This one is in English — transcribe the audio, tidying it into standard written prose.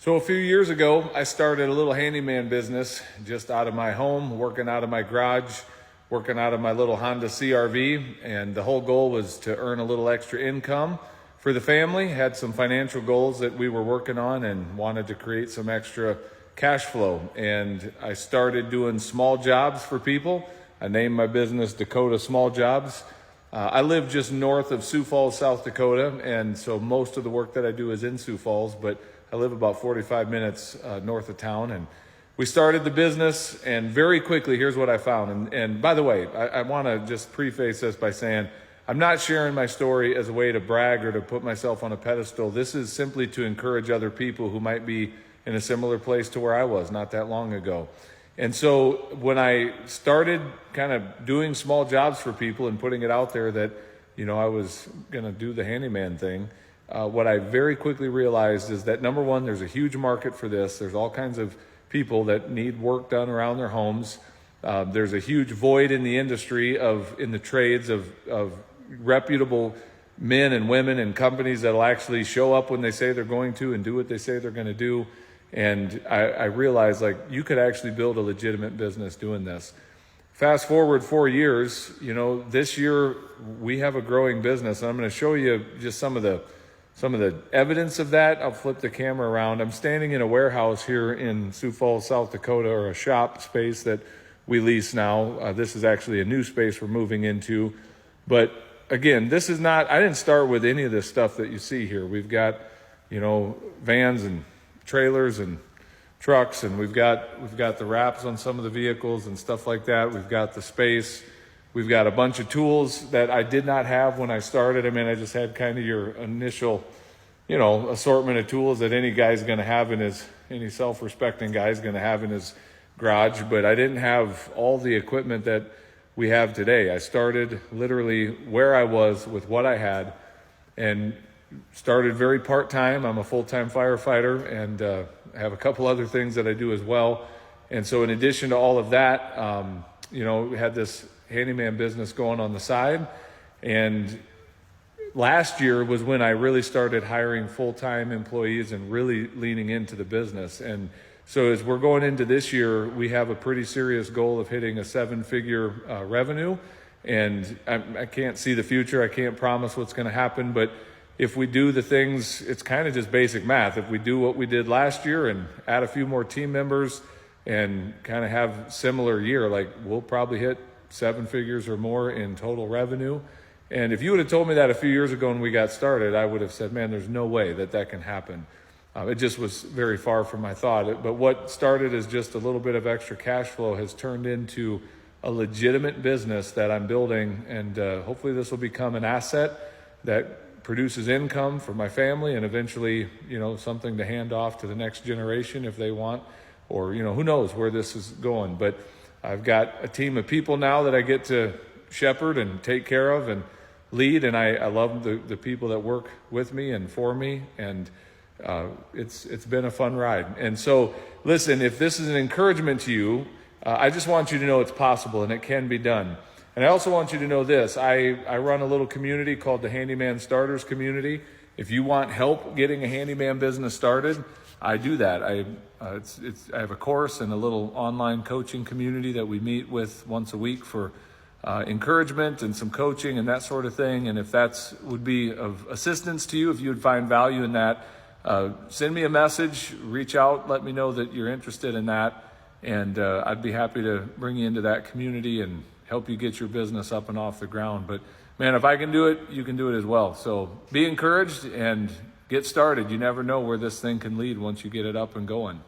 So a few years ago, I started a little handyman business just out of my home, working out of my garage, working out of my little Honda CRV. And the whole goal was to earn a little extra income for the family. Had some financial goals that we were working on and wanted to create some extra cash flow. And I started doing small jobs for people. I named my business Dakota Small Jobs. I live just north of Sioux Falls, South Dakota. And so most of the work that I do is in Sioux Falls, but I live about 45 minutes north of town, and we started the business, and very quickly, here's what I found. And by the way, I want to just preface this by saying I'm not sharing my story as a way to brag or to put myself on a pedestal. This is simply to encourage other people who might be in a similar place to where I was not that long ago. And so when I started kind of doing small jobs for people and putting it out there that, I was going to do the handyman thing, what I very quickly realized is that, number one, there's a huge market for this. There's all kinds of people that need work done around their homes. There's a huge void in the industry in the trades of reputable men and women and companies that'll actually show up when they say they're going to and do what they say they're going to do. And I realized, you could actually build a legitimate business doing this. Fast forward 4 years, this year we have a growing business. And I'm going to show you just some of the evidence of that. I'll flip the camera around. I'm standing in a warehouse here in Sioux Falls, South Dakota, or a shop space that we lease now. This is actually a new space we're moving into. But again, I didn't start with any of this stuff that you see here. We've got, vans and trailers and trucks, and we've got the wraps on some of the vehicles and stuff like that. We've got the space. We've got a bunch of tools that I did not have when I started. I just had kind of your initial, assortment of tools that any self-respecting guy's going to have in his garage. But I didn't have all the equipment that we have today. I started literally where I was with what I had, and started very part-time. I'm a full-time firefighter, and I have a couple other things that I do as well. And so in addition to all of that, we had this handyman business going on the side. And last year was when I really started hiring full-time employees and really leaning into the business. And so as we're going into this year, we have a pretty serious goal of hitting a 7-figure revenue. And I can't see the future. I can't promise what's going to happen, but if we do the things, it's kind of just basic math. If we do what we did last year and add a few more team members and kind of have similar year, we'll probably hit 7 figures or more in total revenue. And if you would have told me that a few years ago when we got started, I would have said, man, there's no way that can happen. It just was very far from my thought. But what started as just a little bit of extra cash flow has turned into a legitimate business that I'm building. And hopefully this will become an asset that produces income for my family and eventually, something to hand off to the next generation if they want, or, who knows where this is going. But I've got a team of people now that I get to shepherd and take care of and lead, and I love the people that work with me and for me, and it's been a fun ride. And so, listen, if this is an encouragement to you, I just want you to know it's possible and it can be done. And I also want you to know this. I run a little community called the Handyman Starters Community. If you want help getting a handyman business started, I do that. I have a course and a little online coaching community that we meet with once a week for encouragement and some coaching and that sort of thing. And if that would be of assistance to you, if you would find value in that, send me a message, reach out, let me know that you're interested in that. And I'd be happy to bring you into that community and help you get your business up and off the ground. But man, if I can do it, you can do it as well. So be encouraged and get started. You never know where this thing can lead once you get it up and going.